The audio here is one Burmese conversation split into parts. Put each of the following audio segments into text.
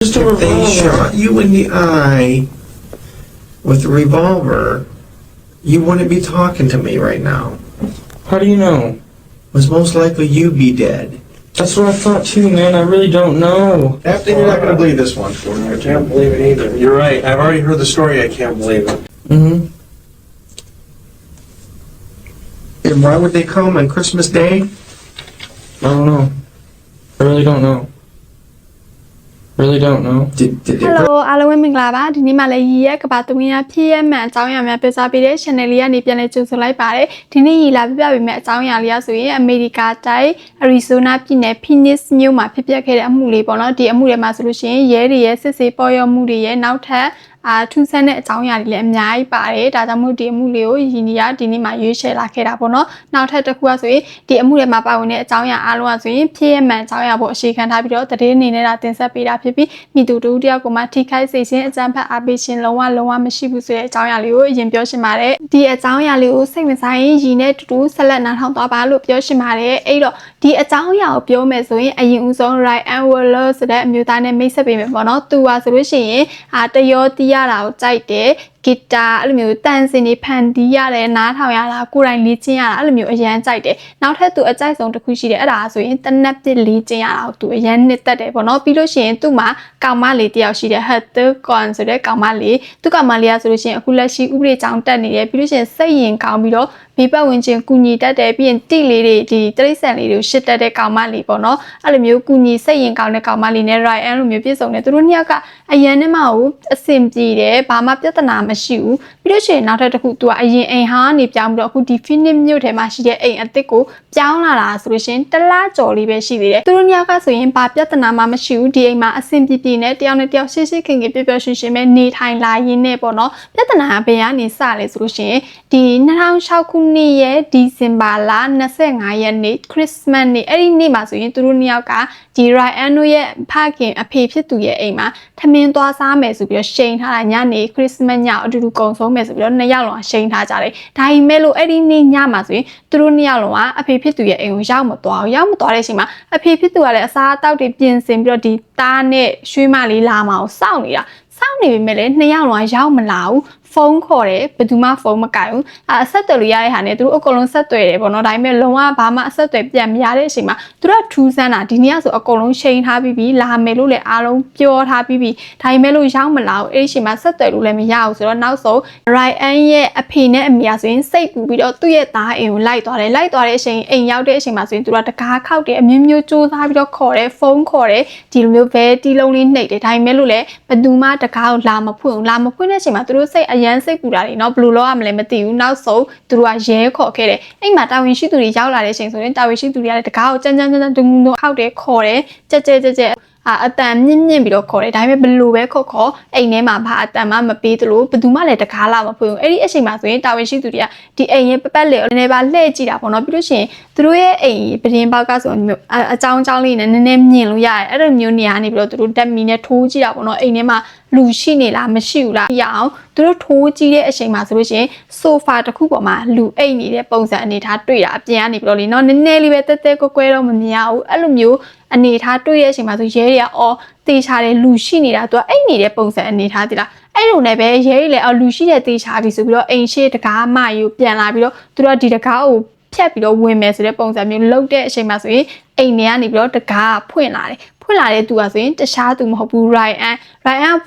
Just a If they revolver. shot you in the eye with a revolver, you wouldn't be talking to me right now. How do you know? Was most likely you'd be dead. That's what I thought too, man. I really don't know. After you're not going to believe this one. I can't believe it either. You're right. I've already heard the story. I can't believe it. Mm-hmm. And why would they come on Christmas Day? I don't know. I really don't know. Really don't know. Did they Hello အားလုံးပဲမင်္ဂလာပါဒီနေ့မှလည်းရီရဲ့ကဘာသမီးများဖြစ်ရမှန်အကြောင်းအရာများပြသပေးတဲ့ channel လေးကနေပြန်လည်ကြိုဆိုလိုက်ပါတယ်ဒီနေ့ရီလာပြပေးမယ့်အကြောင်းအရာလေးဆိုရင်အမေရိကတိုင်း Arizona ပြည်နယ် Phoenix မြို့မှာဖြစ်ပျက်ခဲ့တဲ့အမှုလေးပေါ့နော်ဒီအမှုတွေမှာဆိုလို့ရှိရင်ရဲတွေရဲ့စစ်ဆေးပေါ်ရောက်မှုတွေရဲ့နောက်ထပ်ထူးဆန်းတဲ့အကြောင်းအရာတွေလည်းအများကြီးပါတယ်ဒါကြောင့်မို့ဒီအမှုလေးကိုရီနီယာဒီနေ့မှရွေးချယ်လာခဲ့တာပေါ့နော်နောက်ထပ်တစ်ခုကဆိုရင်ဒီအမှုတွေမှာပါဝင်တဲ့အကြောင်းအရာအားလုံးကဆိုရင်ဖြစ်ရမှန်အကြောင်းအရာပေါ်အခြေခံထားပြီးတော့တည်င်းအနေနဲ့တင်ဆက်ပေးတာဖြစ်ပြီးမိသူတို့တယောက်ကမှထိခိုက်စေခြင်းအကြမ်းဖက်အားပေးခြင်းလုံးဝမရှိဘူးဆိုတဲ့အကြောင်းအရာလေးကိုအရင်ပြောရှင်းပါတယ်ဒီအကြောင်းအရာလေးကိုစိတ်ဝင်စားရင်ရီနဲ့တူတူဆက်လက်နားထောင်သွားပါလို့ပြောရှင်းပါတယ်အဲ့တော့ဒီအကြောင်းအရာကိုပြောမယ်ဆိုရင်အရင်ဦးဆုံး Ryan Waller ဆိုတဲ့အမျိုးသားနဲ့မိတ်ဆက်ပေးမယ်ပေါ့နော်သူကဆိုလို့ရှိရင်တရောတီးရတာကိုကြိုက်တယ်ဂီတာအဲ့လိုမျိုးတန်စင်တွေဖန်တီးရတယ်နားထောင်ရတာကိုယ်တိုင်လေ့ကျင့်ရတာအဲ့လိုမျိုးအရန်ကြိုက်တယ်နောက်ထပ်သူအကြိုက်ဆုံးတစ်ခုရှိတယ်အဲ့ဒါဆိုရင်တနက်ပစ်လေ့ကျင့်ရတာကိုသူအရန်နှစ်သက်တယ်ပေါ့နော်ပြီးလို့ရှိရင်သူ့မှာကောင်မလေးတယောက်ရှိတယ် Heather Cohen ဆိုတဲ့ကောင်မလေးသူကောင်မလေးကဆိုလို့ရှိရင်အခုလက်ရှိဥပဒေကြောင်းတက်နေတယ်ပြီးလို့ရှိရင်စိတ်ရင်ကောင်းပြီးတော့ဘေးပတ်ဝန်းကျင်ကူညီတတ်တယ်ပြီးရင်တိလေးတွေဒီတရိတ်ဆန်လေးတွေကိုရှစ်တတ်တဲ့ကောင်မလေးပေါ့နော်အဲ့လိုမျိုးကူညီစိတ်ရင်ကောင်းတဲ့ကောင်မလေးနဲ့ Ryan လိုမျိုးပြည့်စုံတယ်သူတို့နှစ်ယောက်ကအရန်နဲ့မှကိုအဆင်ပြေတယ်ဘာမှပြဿနာမရှိဘူးပြီးလို့ရှိရင်နောက်ထပ်တစ်ခုသူကအရင်အိမ်ဟာနေပြောင်းပြီးတော့အခုဒီ Phoenix မြို့ထဲမှာရှိတဲ့အိမ်အသစ်ကိုပြောင်းလာတာဆိုလို့ရှိရင်တစ်လကျော်လေးပဲရှိသေးတယ်သူတို့နှစ်ယောက်ကဆိုရင်ဘာပြဿနာမှမရှိဘူးဒီအိမ်မှာအဆင်ပြေနဲ့တယောက်နဲ့တယောက်ရှိခင်ပျော်ရွှင်ရွှင်ပဲနေထိုင်လာရင်းနဲ့ပေါ့နော်ပြဿနာဘယ်ကနေစလဲဆိုလို့ရှိရင်ဒီ2006ခုနှစ်ရဲ့ဒီဇင်ဘာလ25ရက်နေ့ခရစ်စမတ်နေ့အဲ့ဒီနေ့မှာဆိုရင်သူတို့နှစ်ယောက်ကဒီ Ryan တို့ရဲ့ဖခင်အဖေဖြစ်သူရဲ့အိမ်မှာထမင်းသွားစားမယ်ဆိုပြီးတော့ရှိန်ထားတာညနေခရစ်စမတ်ညအတူတူကုံဆုံးမယ်ဆိုပြီးတော့နှစ်ယောက်လုံးရှိန်ထားကြတယ်ဒါပေမဲ့လို့အဲ့ဒီနေ့ညမှာဆိုရင်သူတို့နှစ်ယောက်လုံးကအဖေဖြစ်သူရဲ့အိမ်ကိုရောက်မသွားတဲ့အချိန်မှာအဖေဖြစ်သူကလည်းအစားအသောက်တွေပြင်ဆင်ပြီးတော့ဒီသားနဲ့ရွှေမလေးလာမအောင်စောင့်နေတာစောင့်နေပေမဲ့လည်းနှစ်ယောက်လုံးရောက်မလာဘူးဖုန်းခေါ်တယ်ဘယ်သူမှဖုန်းမကိုင်ဘူးအဆက်သွယ်လို့ရတဲ့ဟာနဲ့သူတို့အကုန်လုံးဆက်သွယ်တယ်ပေါ့နော်ဒါပေမဲ့လုံးဝဘာမှအဆက်သွယ်ပြန်မရတဲ့အချိန်မှာသူတို့ကထူးဆန်းတာဒီနေ့ကဆိုအကုန်လုံးချိန်ထားပြီးပြီလာမယ်လို့လည်းအားလုံးပြောထားပြီးပြီဒါပေမဲ့လို့ရောက်မလာဘူးအဲ့ဒီအချိန်မှာဆက်သွယ်လို့လည်းမရဘူးဆိုတော့နောက်ဆုံး Ryan ရဲ့အဖေနဲ့အမေကဆိုရင်စိတ်ပူပြီးတော့သူ့ရဲ့သားအိမ်ကိုလိုက်သွားတဲ့အချိန်အိမ်ရောက်တဲ့အချိန်မှာဆိုရင်သူကတကားခောက်တယ်အမျိုးမျိုးစူးစမ်းပြီးတော့ခေါ်တယ်ဖုန်းခေါ်တယ်ဒီလိုမျိုးဘဲတီးလုံးလေးနှိပ်တယ်ဒါပေမဲ့လို့လည်းဘယ်သူမှတကားကိုလာမဖွင့်တဲ့အချိန်မှာသူတို့စိတ်အရန်စိတ်ပူတာတွေเนาะဘယ်လိုလုပ်ရမလဲမသိဘူးနောက်ဆုံးသူတို့ကရဲခေါ်ခဲ့တယ်အဲ့မှာတာဝန်ရှိသူတွေရောက်လာတဲ့အချိန်ဆိုရင်တာဝန်ရှိသူတွေကလည်းတကားကိုကြမ်းဒုံခောက်တယ်ခေါ်တယ်ကြက်အတန်မြင့်ပြီးတော့ခေါ်တယ်ဒါပေမဲ့ဘယ်လိုပဲခေါ်အိမ်ထဲမှာဘာအတန်မှမပေးသလိုဘယ်သူမှလည်းတကားလာမဖွင့်ဘူးအဲ့ဒီအချိန်မှာဆိုရင်တာဝန်ရှိသူတွေကဒီအိမ်ရဲ့ပတ်လေနည်းပါလှည့်ကြည့်တာပေါ့နော်ပြီးလို့ရှိရင်သူတို့ရဲ့အိမ်ပဒင်းပေါက်ကဆိုမျိုးအကြောင်းလေးနဲ့နည်းနည်းမြင်လို့ရတယ်အဲ့လိုမျိုးနေရာနေပြီးတော့သူတို့ဓာတ်မီနဲ့ထိုးကြည့်တာပေါ့နော်အိမ်ထဲမှာလူရှိနေလားမရှိဘူးလားရအောင်သူတို့ထိုးကြည့်တဲ့အချိန်မှာဆိုလို့ရှိရင်ဆိုဖာတစ်ခုပေါ်မှာလူအိတ်နေတဲ့ပုံစံအနေထားတွေ့တာအပြင်ကနေပြီးတော့လေနော်နည်းနည်းလေးပဲတဲကွဲတော့မမြင်ရဘူးအဲ့လိုမျိုးအနေထားတွေ့တဲ့အချိန်မှာဆိုရဲတွေကတေချာတယ်လူရှိနေတာသူကအိတ်နေတဲ့ပုံစံအနေထားတိလားအဲ့လိုနဲ့ပဲရဲတွေလည်းလူရှိတဲ့တေချာပြီဆိုပြီးတော့အိမ်ရှိတကားမယူပြန်လာပြီးတော့သူတို့ကဒီတကားကိုဖြတ်ပြီးတော့ဝင်မယ်ဆိုတဲ့ပုံစံမျိုးလုပ်တဲ့အချိန်မှာဆိုရင်အိမ်ထဲကနေပြီးတော့တကားဖွင့်လာတဲ့သူကဆိုရင်တခြားသူမဟုတ်ဘူး Ryan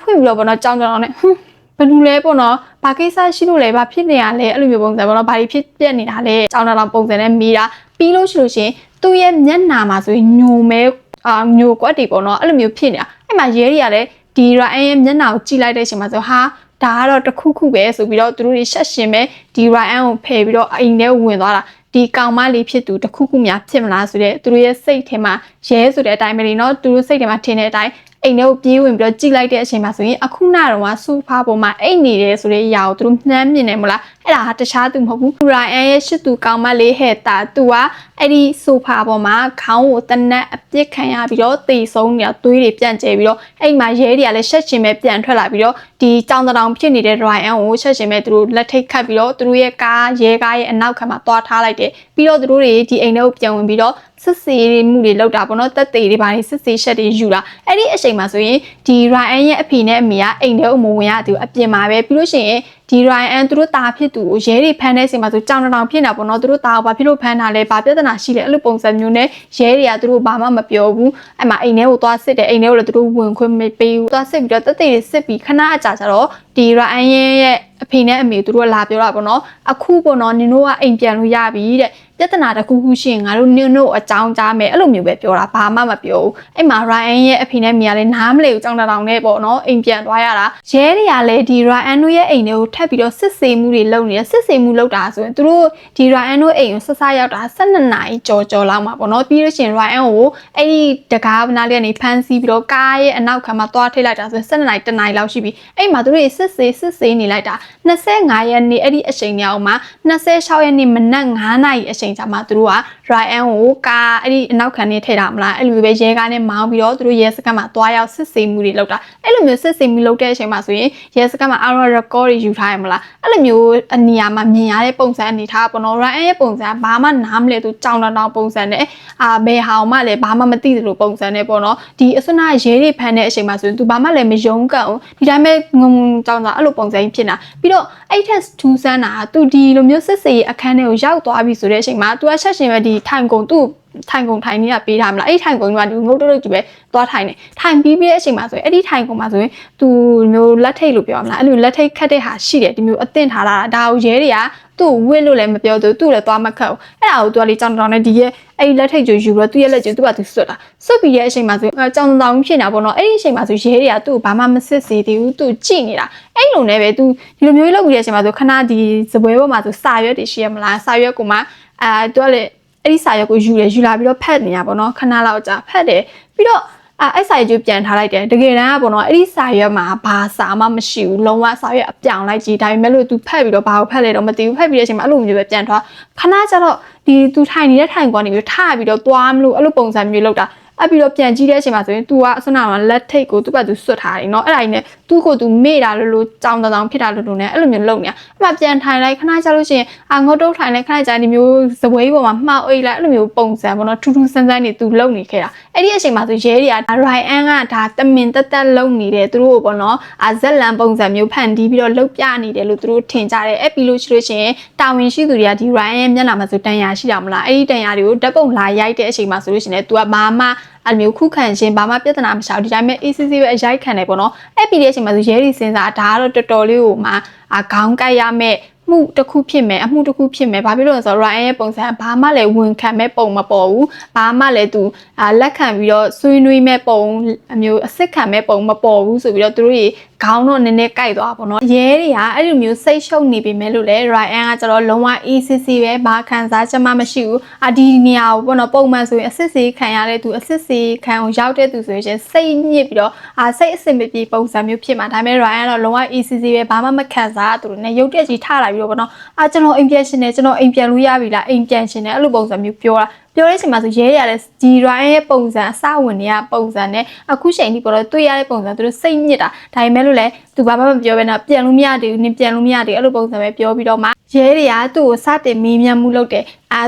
ဖွင့်ပြီးတော့ပေါ့နော်ကြောင်းနဲ့ဘယ်လိုလဲပေါ့နော်ဘာကိစ္စရှိလို့လဲဘာဖြစ်နေရလဲအဲ့လိုမျိုးပုံစံပေါ့နော်ဘာဖြစ်ပြက်နေတာလဲကြောင်းတောင်ပုံစံနဲ့မိတာပြီးလို့ရှိလို့ရှင်သူ့ရဲ့မျက်နှာမှာဆိုရင်ညိုကွက်တွေပေါ့နော်အဲ့လိုမျိုးဖြစ်နေတာအဲ့မှာရဲတွေကလည်းဒီ Ryan ရဲ့မျက်နှာကိုကြည့်လိုက်တဲ့အချိန်မှာဆိုဟာဒါကတော့တခုပဲဆိုပြီးတော့သူတို့တွေရှက်ရှင်ပဲဒီ Ryan ကိုဖယ်ပြီးတော့အိမ်ထဲဝင်သွားတာဒီကောင်မလေးဖြစ်သူတခုများဖြစ်မလားဆိုတဲ့သူတို့ရဲ့စိတ်ထဲမှာရဲဆိုတဲ့အတိုင်းပဲเนาะသူတို့စိတ်ထဲမှာထင်တဲ့အတိုင်းအိမ်ထဲကိုပြေးဝင်ပြီးတော့ကြည့်လိုက်တဲ့အချိန်မှာဆိုရင်အခုနကတော့ဆူဖာပေါ်မှာအိတ်နေတယ်ဆိုတဲ့အရာကိုသူတို့နှမ်းမြင်တယ်မလား အဲ့ဒါဟာတခြားသူမဟုတ်ဘူး Ryan ရဲ့ရှစ်သူကောင်းမလေးဟဲ့တာသူကအဲ့ဒီဆိုဖာပေါ်မှာခေါင်းကိုတနက်အပြစ်ခံရပြီးတော့တေဆုံးနေတာသွေးတွေပြန့်ကျဲပြီးတော့အဲ့မှာရဲတွေကလည်းရှက်ရှင်ပဲပြန်ထွက်လာပြီးတော့ဒီကြောင်တောင်ဖြစ်နေတဲ့ Ryan ကိုရှက်ရှင်ပဲသူတို့လက်ထိတ်ခတ်ပြီးတော့သူတို့ရဲ့ကားရဲကားရဲ့အနောက်ခံမှာတွားထားလိုက်တယ်ပြီးတော့သူတို့တွေဒီအိမ်ထဲကိုပြန်ဝင်ပြီးတော့စစ်စေးမှုတွေလောက်တာပေါ့နော်တက်သေးတွေပါနေစစ်စေးရှက်တွေယူလာအဲ့ဒီအချိန်မှာဆိုရင်ဒီ Ryan ရဲ့အဖေနဲ့အမေကအိမ်ထဲကိုမဝင်ရသူအပြင်မှာပဲပြီးလို့ရှိရင်ဒီ Ryan သူတို့တာဖြစ်သူကိုရဲတွေဖမ်းတဲ့အချိန်မှာဆိုကြောင်တောင်ဖြစ်နေတာပေါ့နော်သူတို့တာကိုဘာဖြစ်လို့ဖမ်းတာလဲဘာပြဿနာရှိလဲအဲ့လိုပုံစံမျိုးနဲ့ရဲတွေကသူတို့ဘာမှမပြောဘူးအဲ့မှာအိမ်ထဲကိုသွားစစ်တယ်အိမ်ထဲကိုလည်းသူတို့ဝင်ခွင့်မပေးဘူးသွားစစ်ပြီးတော့တက်သေးတွေစစ်ပြီးခဏအကြာကျတော့ဒီ Ryan ရဲ့အဖေနဲ့အမေသူတို့လာပြောတာပေါ့နော်အခုပေါ့နော်နင်တို့ကအိမ်ပြန်လို့ရပြီတဲ့ပြဿနာတစ်ခုခုရှိရင်ငါတို့နင်တို့အကြောင်းကြားမယ်အဲ့လိုမျိုးပဲပြောတာဘာမှမပြောဘူးအဲ့မှာ Ryan ရဲ့အဖေနဲ့အမေကလည်းနားမလည်ဘူးကြောင်တောင်နဲ့ပေါ့နော်အိမ်ပြန်သွားရတာရဲတွေကလည်းဒီ Ryan တို့ရဲ့အိမ်တွေကိုထပ်ပြီးတော့စစ်ဆေးမှုတွေလုပ်နေတယ်စစ်ဆေးမှုလုပ်တာဆိုရင်သူတို့ဒီ Ryan တို့အိမ်ကိုဆက်ဆက်ရောက်တာ12နာရီကြော်လောက်မှာပေါ့နော်ပြီးလို့ရှိရင် Ryan ကိုအဲ့ဒီတကားနားလေးကနေဖမ်းဆီးပြီးတော့ကားရဲ့အနောက်ခံမှာသွားထိလိုက်တာဆိုရင်12နာရီ1နာရီလောက်ရှိပြီအဲ့မှာသူတို့စစ်ဆေးနေလိုက်တာ25ရက်နေ့အဲ့ဒီအချိန်ညောင်းမှာ26ရက်နေ့မနက်9နာရီအချိန်ကြာမှသူတို့က Ryan ကိုကားအဲ့ဒီအနောက်ခံနေထည့်တာမလားအဲ့လိုပဲရဲကားနဲ့မောင်းပြီးတော့သူတို့ရဲစခန်းမှာသွားရောက်စစ်ဆေးမှုတွေလုပ်တာအဲ့လိုမျိုးစစ်ဆေးမှုလုပ်တဲ့အချိန်မှာဆိုရင်ရဲစခန်းမှာ audio record တွေယူထားရမလားအဲ့လိုမျိုးအနေရာမှာမြင်ရတဲ့ပုံစံအနေထားပေါ့နော် Ryan ရဲ့ပုံစံဘာမှနားမလဲသူကြောင်တောင်ပုံစံနဲ့ဘယ်ဟာမှလည်းဘာမှမသိသလိုပုံစံနဲ့ပေါ့နော်ဒီအစနာရဲတွေဖမ်းတဲ့အချိန်မှာဆိုရင်သူဘာမှလည်းမယုံကံဘူးဒီတိုင်းပဲငုံကြောင်တောင်အဲ့လိုပုံစံကြီးဖြစ်နေတာပြီးတော့အဲ့ထက်ထူးဆန်းတာသူဒီလိုမျိုးစစ်စေးအခန်းထဲကိုရောက်သွားပြီဆိုတဲ့အချိန်မှာသူကချက်ရှင်ပဲဒီထိုင်ကုန်သူ့ထိုင်ကုန်ထိုင်နေရပေးထားမလားအဲ့ထိုင်ကုန်ကဒီငုတ်တုတ်ကြီးပဲသွားထိုင်နေထိုင်ပြီးတဲ့အချိန်မှာဆိုရင်အဲ့ဒီထိုင်ကုန်မှာဆိုရင်သူမျိုးလက်ထိတ်လို့ပြောရမလားအဲ့လိုလက်ထိတ်ခတ်တဲ့ဟာရှိတယ်ဒီမျိုးအသင့်ထားတာဒါကိုရဲတွေကသူ့ဝစ်လို့လည်းမပြောသူ့လည်းသွားမခတ်ဘူးအဲ့ဒါကိုသူကလေကြောင်တောင်နဲ့ဒီရဲ့အဲ့ဒီလက်ထိတ်ကြိုယူပြီးတော့သူ့ရဲ့လက်ကြိုသူ့ကသူစွတ်တာစွတ်ပြီးတဲ့အချိန်မှာဆိုကြောင်တောင်ဖြစ်နေတာပေါ့နော်အဲ့ဒီအချိန်မှာဆိုရဲတွေကသူ့ကိုဘာမှမစစ်စေသေးဘူးသူ့ကြည့်နေတာအဲ့လိုနဲ့ပဲသူဒီလိုမျိုးလုပ်ပြီးတဲ့အချိန်မှာဆိုခဏဒီစပွဲပေါ်မှာဆိုစာရွက်တွေရှိရမလားစာရွက်ကိုမှသူကလေအဲ့ဒီစာရွက်ကိုယူလာပြီးတော့ဖတ်နေရပါတော့ခဏလောက်ကြာဖတ်တယ်ပြီးတော့အဲ့စာရွက်ကိုပြန်ထားလိုက်တယ်တကယ်တမ်းကပေါ့နော်အဲ့ဒီစာရွက်မှာဘာစာမှမရှိဘူးလုံးဝစာရွက်အပြောင်လိုက်ကြီးဒါပေမဲ့လို့ तू ဖတ်ပြီးတော့ဘာကိုဖတ်လဲတော့မသိဘူးဖတ်ပြီးတဲ့အချိန်မှာအဲ့လိုမျိုးပဲပြန်ထွားခဏကျတော့ဒီ तू ထိုင်နေတဲ့ထိုင်ကွာနေပြီးထပြီးတော့သွားမလို့အဲ့လိုပုံစံမျိုးလောက်တာအဲ့ပြီးတော့ပြန်ကြည့်တဲ့အချိန်မှာဆိုရင် तू ကအစနာမှာလက်ထိတ်ကိုသူ့ဘက် तू စွတ်ထားတယ်เนาะအဲ့ဒါကြီးနဲ့သူ့ကို तू မေ့တာလို့ကြောင်တောင်ဖြစ်တာလို့နဲ့အဲ့လိုမျိုးလုပ်နေတာအဲ့မှာပြန်ထိုင်လိုက်ခဏကြာလို့ရှိရင်ငုတ်တုတ်ထိုင်လိုက်ခဏကြာဒီမျိုးစပွဲပေါ်မှာမှောက်အိတ်လိုက်အဲ့လိုမျိုးပုံစံပေါ့နော်ထူးထူးဆန်းဆန်းနေ तू လုပ်နေခဲ့တာအဲ့ဒီအချိန်မှာဆိုရဲတွေက Ryan ကဒါတမင်တက်လုပ်နေတယ်သူတို့ပေါ့နော်ဇက်လန်ပုံစံမျိုးဖန်တီးပြီးတော့လှုပ်ပြနေတယ်လို့သူတို့ထင်ကြတယ်အဲ့ပြီးလို့ရှိလို့ရှိရင်တာဝန်ရှိသူတွေကဒီ Ryan ရဲ့မျက်နှာမှာဆိုတန်ရာရှိတာမလားအဲ့ဒီတန်ရာတွေကိုဓာတ်ပုံလာရိုက်တဲ့အချိန်မှာဆိုလို့ရှိရင် तू ကဘာမှအဲ့မျိုးခုခံခြင်းဘာမှပြဿနာမရှာဘူးဒီတိုင်းပဲ ACC ပဲအရိုက်ခံတယ်ပေါ့နော်အဲ့ပြီးတဲ့အချိန်မှာဆိုရဲတွေစဉ်းစားဒါကတော့တော်တော်လေးကိုမှခေါင်းကိုက်ရမယ်မှုတစ်ခုဖြစ်မယ်အမှုတစ်ခုဖြစ်မယ်ဘာဖြစ်လို့လဲဆိုတော့ Ryan ရဲ့ပုံစံဘာမှလည်းဝန်ခံမဲ့ပုံမပေါ်ဘူးဘာမှလည်းသူလက်ခံပြီးတော့ဆွေးနွေးမဲ့ပုံအမျိုးအစ်စ်ခံမဲ့ပုံမပေါ်ဘူးဆိုပြီးတော့သူတို့ရေခေါင်းတော့နည်းနည်းကိုက်သွားပါတော့ရဲတွေကအဲ့လိုမျိုးစိတ်ရှုပ်နေပြီမဲ့လို့လေ Ryan ကကျတော့လုံးဝ ACC ပဲဘာခံစားချက်မှမရှိဘူးဒီနေရာကိုပေါ့နော်ပုံမှန်ဆိုရင်အစ်စ်စီခံရတဲ့သူအစ်စ်စီခံကိုရောက်တဲ့သူဆိုရင်စိတ်ညစ်ပြီးတော့စိတ်အဆင်မပြေပုံစံမျိုးဖြစ်မှာဒါပေမဲ့ Ryan ကတော့လုံးဝ ACC ပဲဘာမှမခံစားသူတို့နဲ့ရုပ်တက်ကြီးထလာပြီးတော့ပေါ့နော်ကျွန်တော်အိမ်ပြန်ရှင်တယ်ကျွန်တော်အိမ်ပြန်လို့ရပြီလားအိမ်ပြန်ရှင်တယ်အဲ့လိုပုံစံမျိုးပြောတဲ့အချိန်မှာဆိုရဲရတယ်ဒီ Ryan ရဲ့ပုံစံအစဝင်တွေကပုံစံနဲ့အခုချိန်ထိပေါ်တော့တွေ့ရတဲ့ပုံစံသူတို့စိတ်ညစ်တာဒါပေမဲ့လို့လည်းသူဘာမှမပြောဘဲနဲ့ပြန်လို့မရသေးဘူးနင်ပြန်လို့မရသေးဘူးအဲ့လိုပုံစံပဲပြောပြီးတော့မှရဲတွေကသူ့ကိုစတင်မေးမြန်းမှုလုပ်တယ်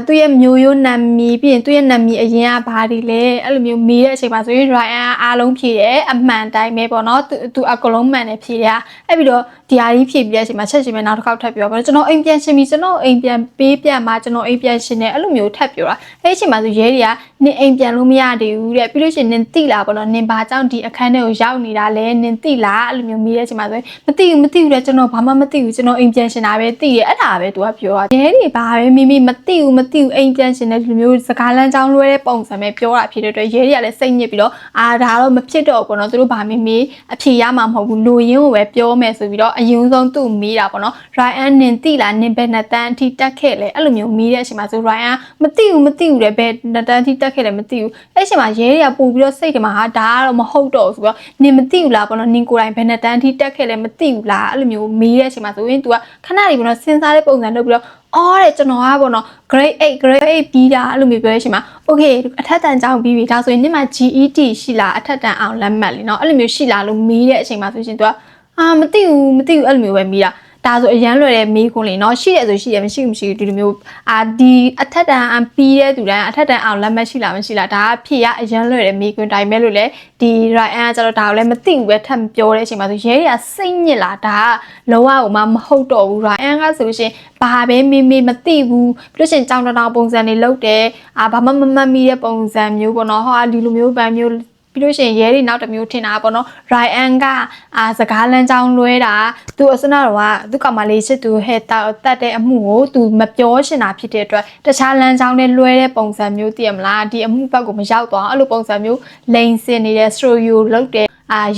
သူ့ရဲ့မျိုးရိုးနာမည်ပြီးရင်သူ့ရဲ့နာမည်အရင်ကဘာတွေလဲအဲ့လိုမျိုးမေးတဲ့အချိန်မှာဆိုရင် Ryan အားလုံးဖြေတယ်အမှန်တိုင်းပဲပေါ့နော်သူအကလုံးမှန်တယ်ဖြေတယ်အဲ့ပြီးတော့ဒီဟာကြီးဖြေပြီးတဲ့အချိန်မှာချက်ချင်းပဲနောက်တစ်ခေါက်ထပ်ပြောပါတော့ကျွန်တော်အိမ်ပြန်ရှင်ပြီကျွန်တော်အိမ်ပြန်ပေးပြန်မှာကျွန်တော်အိမ်ပြန်ရှင်တယ်အဲ့လိုမျိုးထပ်ပြောတာအဲ့ဒီအချိန်မှာဆိုရဲတွေကနင်အိမ်ပြန်လို့မရသေးဘူးတဲ့ပြီးလို့ရှိရင်နင်တိလားပေါ့နော်နင်ဘာကြောင့်ဒီအခန်းထဲကိုရောက်နေတာလဲနင်တိလားအဲ့လိုမျိုးမေးတဲ့အချိန်မှာဆိုရင်မသိဘူးတဲ့ကျွန်တော်ဘာမှမသိဘူးကျွန်တော်အိမ်ပြန်ရှင်တာပဲသိတယ်အဲ့ဒါပဲသူကပြောတာရဲတွေဘာပဲမိမိမသိဘူးအိမ်ပြန်ရှင်တဲ့လူမျိုးစကားလမ်းကြောင်းလွှဲတဲ့ပုံစံပဲပြောတာဖြစ်တဲ့အတွက်ရဲတွေကလည်းစိတ်ညစ်ပြီးတော့ဒါတော့မဖြစ်တော့ဘူးပေါ့နော်သူတို့ဘာမေးအဖြေရမှာမဟုတ်ဘူးလူရင်းကိုပဲပြောမယ်ဆိုပြီးတော့အရင်ဆုံးသူ့မေးတာပေါ့နော် Ryan နင်တိလားနင်ဘယ်နှစ်တန်းအထိတက်ခဲ့လဲအဲ့လိုမျိုးမေးတဲ့အချိန်မှာဆို Ryan မသိဘူးတဲ့ဘယ်နှစ်တန်းအထိတက် တက်ခဲ့လည်းမသိဘူးအဲ့ချိန်မှာရဲတွေကပို့ပြီးတော့စိတ်ထဲမှာဟာဒါကတော့မဟုတ်တော့ဘူးဆိုတော့နင်မသိဘူးလားပေါ့နော်နင်ကိုယ်တိုင်ဘယ်နဲ့တန်းထိတက်ခဲ့လည်းမသိဘူးလားအဲ့လိုမျိုးမေးတဲ့အချိန်မှာဆိုရင် तू ကခဏလေးပေါ့နော်စဉ်းစားတဲ့ပုံစံလုပ်ပြီးတော့အော်တဲ့ကျွန်တော်ကပေါ့နော် grade 8ပြီးတာအဲ့လိုမျိုးပြောတဲ့အချိန်မှာ okay အထက်တန်းကျောင်းပြီးပြီဒါဆိုရင်နေ့မှာ GET ရှိလားအထက်တန်းအောင်လက်မှတ်လीเนาะအဲ့လိုမျိုးရှိလားလို့မေးတဲ့အချိန်မှာဆိုရင် तू ကမသိဘူးအဲ့လိုမျိုးပဲမေးတာဒါဆိုအရန်လွယ်တဲ့မေးခွန်းလေးเนาะရှိတယ်ဆိုရှိတယ်မရှိဘူးဒီလိုမျိုးဒီအထက်တန်းပြီးတဲ့သူတိုင်းအထက်တန်းအောင်လက်မှတ်ရှိလားမရှိလားဒါကဖြေရအရန်လွယ်တဲ့မေးခွန်းတိုင်းပဲလို့လေဒီ Ryan ကကျတော့ဒါကိုလည်းမသိဘူးပဲထပ်ပြောတဲ့အချိန်မှာဆိုရဲတွေကစိတ်ညစ်လာဒါကလောကကိုမှမဟုတ်တော့ဘူး Ryan ကဆိုလို့ရှိရင်ဘာပဲမေးမသိဘူးပြီးလို့ရှိရင်ကြောင်တောင်ပုံစံတွေလုပ်တယ်ဘာမှမမှတ်မိတဲ့ပုံစံမျိုးပေါ့နော်ဟောဒီလိုမျိုးဗန်မျိုးပြီးလို့ရှိရင်ရဲတွေနောက်တစ်မျိုးထင်တာပေါ့နော် Ryan ကစကားလမ်းကြောင်းလွဲတာသူအစနာတော့ကသူကောင်မလေးချစ်သူဟဲ့တတ်တဲ့အမှုကိုသူမပြောရှင်တာဖြစ်တဲ့အတွက်တခြားလမ်းကြောင်းနဲ့လွဲတဲ့ပုံစံမျိုးသိရမလားဒီအမှုဘက်ကိုမရောက်သွားအဲ့လိုပုံစံမျိုးလိန်စင်နေတဲ့ story ကိုလုပ်တယ်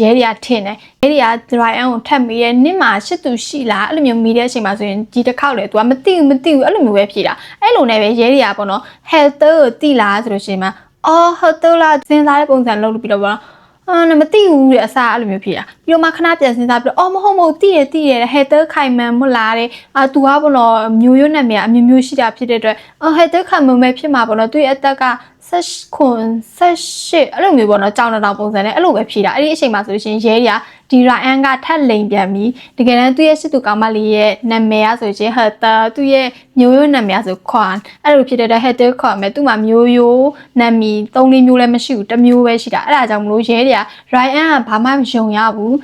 ရဲတွေကထင်တယ်ရဲတွေက Ryan ကိုထပ်မိတဲ့နှစ်မှာချစ်သူရှိလားအဲ့လိုမျိုးမိတဲ့အချိန်မှာဆိုရင်ဒီတစ်ခေါက်လေ तू ကမသိဘူးအဲ့လိုမျိုးပဲဖြေတာအဲ့လိုနဲ့ပဲရဲတွေကပေါ့နော် Heather ကိုသိလားဆိုလို့ရှိရင်မှHeather လားစဉ်းစားတဲ့ပုံစံလုပ်လို့ပြီးတော့ပေါ့နော်မသိဘူးတဲ့အစားအဲ့လိုမျိုးဖြစ်တာပြီးတော့မှခဏပြန်စဉ်းစားပြီးတော့မဟုတ်သိတယ်Heather ခိုင်မန်မလားတဲ့သူကပေါ့နော်မျိုးရိုးနာမည်အမျိုးရှိတာဖြစ်တဲ့အတွက်Heather ခိုင်မန်ပဲဖြစ်မှာပေါ့နော်သူရဲ့အသက်က18အဲ့လိုမျိုးပေါ့နော်ကြောင်တောင်ပုံစံနဲ့အဲ့လိုပဲဖြေတာအဲ့ဒီအချိန်မှာဆိုလို့ရှိရင်ရဲတွေကဒီ Ryan ကထပ်လိန်ပြန်ပြီးတကယ်တမ်းသူ့ရဲ့စစ်သူကောင်မလေးရဲ့နာမည်ကဆိုရင် Heather သူ့ရဲ့မျိုးရိုးနာမည်ဆိုခွန်အဲ့လိုဖြစ်တဲ့အတွက် Heather ခွန်မဲ့သူ့မှာမျိုးရိုးနာမည်3-4မျိုးလည်းမရှိဘူးတစ်မျိုးပဲရှိတာအဲ့ဒါကြောင့်မလို့ရဲတွေက Ryan ကဘာမှမယုံရဘူ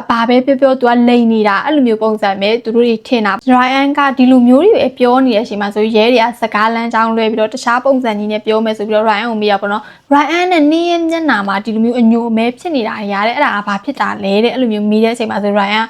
းဘာပဲပြောသူကလိန်နေတာအဲ့လိုမျိုးပုံစံပဲသူတို့တွေထင်တာ Ryan ကဒီလိုမျိုးတွေပဲပြောနေတဲ့အချိန်မှာဆိုရဲတွေကစကားလမ်းကြောင်းလွဲပြီးတော့တခြားပုံစံကြီးနဲ့ပြောမယ်ဆိုပြီးတော့ Ryan ကိုမေးရပါတော့ Ryan နဲ့နင်းရဲ့မျက်နှာမှာဒီလိုမျိုးအညိုအမဲဖြစ်နေတာတွေရတယ်အဲ့ဒါကဘာဖြစ်တာလဲတဲ့အဲ့လိုမျိုးမေးတဲ့အချိန်မှာဆို Ryan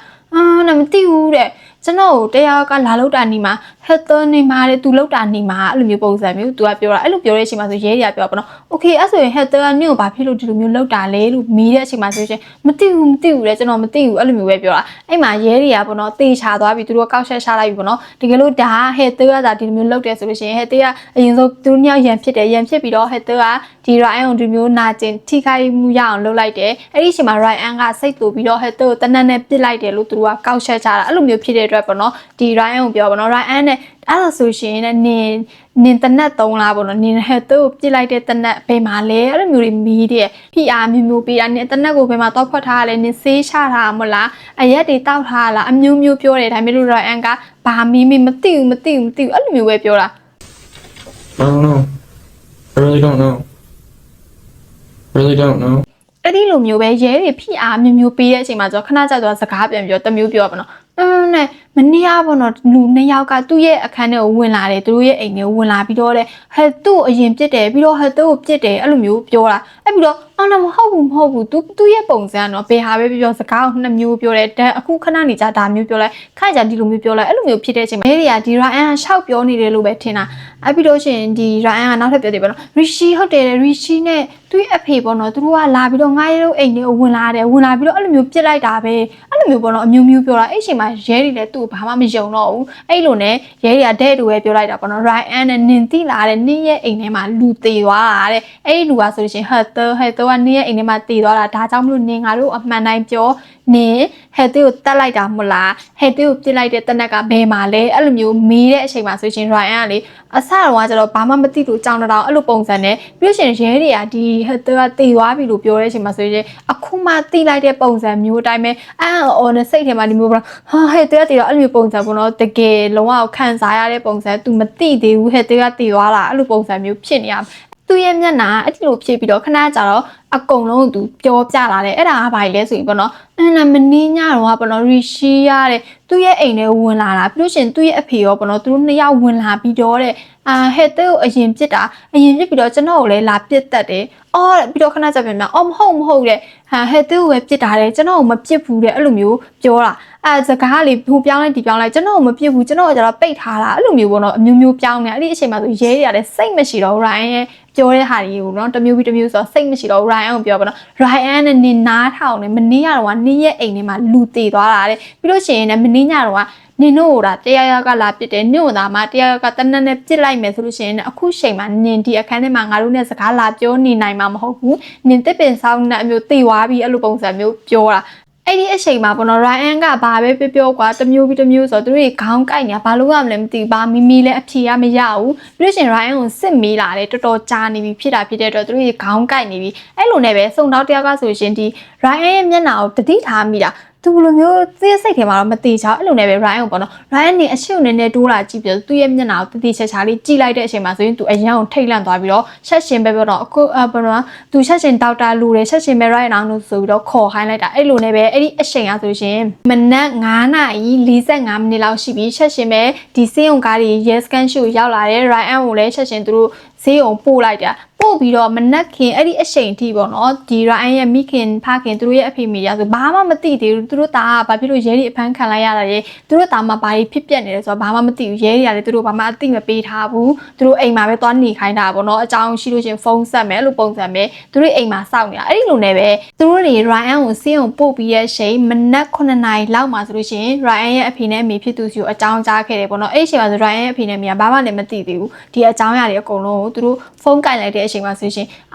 မသိဘူးတဲ့ကျွန်တော်တို့တရားကလာလောက်တာနေမှာ Heather နေမှာတဲ့သူလောက်တာနေမှာအဲ့လိုမျိုးပုံစံမျိုးသူကပြောတာအဲ့လိုပြောတဲ့အချိန်မှာဆိုရဲတွေကပြောပါတော့ okay အဲ့ဆိုရင် Heather ကနင့်ကိုဘာဖြစ်လို့ဒီလိုမျိုးလောက်တာလဲလို့မေးတဲ့အချိန်မှာဆိုရင်မသိဘူးတဲ့ကျွန်တော်မသိဘူးအဲ့လိုမျိုးပဲပြောတာအဲ့မှာရဲတွေကပေါ့နော်တေချာသွားပြီသူတို့ကောက်ချက်ရှာလိုက်ပြီပေါ့နော်တကယ်လို့ဒါ Heather ကဒါဒီလိုမျိုးလောက်တယ်ဆိုလို့ရှိရင် Heather ကအရင်ဆုံးသူတို့ညောင်ရန်ဖြစ်ပြီးတော့ Heather ကဒီ Ryan ကိုဒီမျိုးနာကျင်ထိခိုက်မှုရအောင်လုပ်လိုက်တယ်အဲ့ဒီအချိန်မှာ Ryan ကစိတ်တူပြီးတော့ Heather ကိုတနက်နဲ့ပစ်လိုက်တယ်လို့သူတို့ကကောက်ချက်ချတာအဲ့လိုမျိုးဖြစ်တဲ့အတွက်ပေါ့နော်ဒီ Ryan ကိုပြောပါတော့ Ryan နဲ့အဲ့ဒါဆိုရှင်နင်တနက်3လားပေါ့နော်နင် Heather ကိုပြစ်လိုက်တဲ့တနက်ဘယ်မှာလဲအဲ့လိုမျိုးတွေမီးတဲ့ PR မျိုးပေးတာနင်တနက်ကိုဘယ်မှာတောက်ဖွက်ထားရလဲနင်ဆေးချထားမလားအရက်တွေတောက်ထားလားအမျိုးပြောတယ်ဒါပေမဲ့လို့ Ryan ကဘာမီးမသိဘူးအဲ့လိုမျိုးပဲပြောတာ I don't know. I really don't know. Really don't know. အဲ့ဒီလိုမျိုးပဲရဲတွေ PR မျိုးပေးတဲ့အချိန်မှာကျတော့ခဏကြာတော့စကားပြန်ပြောတမျိုးပြောပါတော့နဲ့မနေ့ကပေါ့နော်လူ2ယောက်ကသူ့ရဲ့အခန်းထဲကိုဝင်လာတယ်သူတို့ရဲ့အိမ်ထဲကိုဝင်လာပြီးတော့တဲ့ဟဲ့သူ့အရင်ပြစ်တယ်ပြီးတော့ဟဲ့သူ့ကိုပြစ်တယ်အဲ့လိုမျိုးပြောတာအဲ့ပြီးတော့မဟုတ်ဘူးသူ့ရဲ့ပုံစံကတော့ဘယ်ဟာပဲပြောစကားကို2မျိုးပြောတယ်အခုခဏနေကြဒါမျိုးပြောလိုက်ခါကြဒီလိုမျိုးပြောလိုက်အဲ့လိုမျိုးဖြစ်တဲ့အချိန်မှာရဲတွေကဒီ Ryan ကရှောက်ပြောနေတယ်လို့ပဲထင်တာအဲ့ပြီးတော့ရှင်ဒီ Ryan ကနောက်ထပ်ပြောတယ်ပေါ့နော် Rishi ဟုတ်တယ် Rishi နဲ့သူ့ရဲ့အဖေပေါ့နော်သူတို့ကလာပြီးတော့ငါရဲ့အိမ်ထဲကိုဝင်လာပြီးတော့အဲ့လိုမျိုးပြစ်လိုက်တာပဲအဲ့လိုမျိုးပေါ့နော်အမျိုးပြောတာအဲ့အချိန်မှာရဲတွေလည်းသူ့ကိုဘာမှမယုံတော့ဘူးအဲ့လိုနဲ့ရဲတွေကတဲ့တူပဲပြောလိုက်တာပေါ့နော် Ryan နဲ့နင်တိလာတဲ့နင်းရဲ့အိမ်ထဲမှာလူသေသွားတာတဲ့အဲ့ဒီလူကဆိုလို့ရှင် Heather ကနင်းရဲ့အိမ်ထဲမှာသေသွားတာဒါကြောင့်မလို့နင်ငါတို့အမှန်တိုင်းပြောနင် Heather ကိုတတ်လိုက်တာမလား Heather ကိုပြစ်လိုက်တဲ့တနက်ကဘယ်မှာလဲအဲ့လိုမျိုးမေးတဲ့အချိန်မှာဆိုရှင် Ryan ကလေအစတော့ကျတော့ဘာမှမသိလို့ကြောင်တောင်အဲ့လိုပုံစံနဲ့ပြီးလို့ရှင်ရဲတွေကဒီ Heather ကသေသွားပြီလို့ပြောတဲ့အချိန်မှာဆိုရင်အခုမှသိလိုက်တဲ့ပုံစံမျိုးအတိုင်းပဲအော်နဲ့စိတ်ထဲမှာဒီမျိုးပေါ့Heather ကသေတော့အဲ့လိုမျိုးပုံစံပေါ့နော်တကယ်လုံးဝခံစားရတဲ့ပုံစံ तू မသိသေးဘူးHeather ကသေသွားတာအဲ့လိုပုံစံမျိုးဖြစ်နေရသူ့ရဲ့မျက်နှာအဲ့ဒီလိုဖြစ်ပြီးတော့ခဏကြာတော့အကုန်လုံးသူပြောပြလာတယ်အဲ့ဒါကဘာလဲဆိုရင်ပေါ့နော်မင်းညတော့ပေါ့နော် Rishi ရတဲ့သူ့ရဲ့အိမ်ထဲဝင်လာတာပြီးလို့ရှင်သူ့ရဲ့အဖေရောပေါ့နော်သူတို့2ယောက်ဝင်လာပြီးတော့တဲ့Heather ကိုအရင်ပြစ်ပြီးတော့ကျွန်တော်ကိုလည်းလာပြစ်တတ်တယ်ပြီးတော့ခဏကြာပြန်မဟုတ်တဲ့Heather ကိုပဲပြစ်တာတယ်ကျွန်တော်ကိုမပြစ်ဘူးတဲ့အဲ့လိုမျိုးပြောတာစကားလေးဟိုပြောင်းလိုက်ဒီပြောင်းလိုက်ကျွန်တော်ကိုမပြစ်ဘူးကျွန်တော်ကကျတော့ပိတ်ထားတာအဲ့လိုမျိုးပေါ့နော်အမျိုးပြောင်းနေအဲ့ဒီအချိန်မှာဆိုရဲတွေကလည်းစိတ်မရှိတော့ Ryan ရဲ့ပြောတဲ့ဟာတွေကိုနော်တစ်မျိုးပြီးတစ်မျိုးဆိုတော့စိတ်မရှိတော့ Ryan ကိုပြောပါတော့ Ryan နဲ့နင်နားထောင်နေမနေ့ကတော့နင်းရဲ့အိမ်ထဲမှာလူသေသွားတာတဲ့ပြီးလို့ရှိရင်လည်းမနေ့ညတော့ နင်တို့ကတရားရောက်ကလာပစ်တယ်ညို့သားမှာတရားရောက်ကတနက်နဲ့ပစ်လိုက်မယ်ဆိုလို့ရှိရင်အခုချိန်မှာနင်ဒီအခန်းထဲမှာငါတို့နဲ့စကားလာပြောနေနိုင်မှာမဟုတ်ဘူးနင်တစ်ပင်ဆောင်တဲ့အမျိုးတေသွားပြီးအဲ့လိုပုံစံမျိုးပြောတာအဲ့ဒီအချိန်မှာပေါ့နော် Ryan ကဘာပဲပြောကွာတစ်မျိုးပြီးတစ်မျိုးဆိုတော့သူတို့ခေါင်းကိုက်နေတာဘာလို့ရမလဲမသိဘူးဘာမီမီလည်းအဖြေရမရဘူးပြီးလို့ရှိရင် Ryan ကိုစစ်မေးလာတယ်တော်တော်ကြာနေပြီဖြစ်တာဖြစ်တဲ့အတွက်သူတို့ခေါင်းကိုက်နေပြီအဲ့လိုနဲ့ပဲစုံတော့တယောက်ကဆိုရှင်ဒီ Ryan ရဲ့မျက်နှာကိုတတိထားမိတာသူဘယ်လိုမျိုးသူရဲ့စိတ်ထဲမှာတော့မသိချောင်းအဲ့လိုနဲ့ပဲ Ryan ကိုပေါ့နော် Ryan နေအရှိန်နဲ့တိုးလာကြည့်ပြီးတော့သူ့ရဲ့မျက်နှာကိုတတိချာချာလေးကြည့်လိုက်တဲ့အချိန်မှာဆိုရင်သူအရန်ကိုထိတ်လန့်သွားပြီးတော့ဆက်ရှင်ပဲပြောတော့အခုပေါ့နော်သူဆက်ရှင်ဒေါက်တာလူတယ်ဆက်ရှင်ပဲ Ryan အောင်လို့ဆိုပြီးတော့ခေါ်ခိုင်းလိုက်တာအဲ့လိုနဲ့ပဲအဲ့ဒီအချိန်ကဆိုရှင်မနက်9:45 မိနစ်လောက်ရှိပြီဆက်ရှင်ပဲဒီစေးုံကားတွေရဲစကန်ရှိကိုရောက်လာတယ် Ryan ကိုလည်းဆက်ရှင်သူတို့ဈေးအောင်ပို့လိုက်တာပို့ပြီးတော့မနက်ခင်အဲ့ဒီအချိန်ထိပေါ့နော်ဒီ Ryan ရဲ့မိခင်ဖခင်သူတို့ရဲ့အဖေမိရဆိုဘာမှမသိသေးဘူးသူတို့သားကဘာဖြစ်လို့ရဲတွေအဖမ်းခံလိုက်ရတာလဲသူတို့သားမဘာတွေဖြစ်ပျက်နေလဲဆိုတော့ဘာမှမသိဘူးရဲတွေကလည်းသူတို့ဘာမှအသိမပေးထားဘူးသူတို့အိမ်မှာပဲသွားနေခိုင်းတာပေါ့နော်အကြောင်းရှိလို့ရှင်ဖုန်းဆက်မယ်လို့ပုံစံပဲသူတို့အိမ်မှာစောင့်နေတာအဲ့ဒီလိုနဲ့ပဲသူတို့တွေ Ryan ကိုဈေးအောင်ပို့ပြီးရဲ့အချိန်မနက်9 နာရီလောက်မှာဆိုလို့ရှင် Ryan ရဲ့အဖေနဲ့အမေဖြစ်သူစီကိုအကြောင်းကြားခဲ့တယ်ပေါ့နော်အဲ့ဒီအချိန်မှာဆို Ryan ရဲ့အဖေနဲ့အမေကဘာမှလည်းမသိသေးဘူးဒီအကြောင်းအရာတွေအကုန်လုံးကိုသူတို့ဖုန်းကင်လိုက်တဲ့အချိန်မှာဆိုရှင်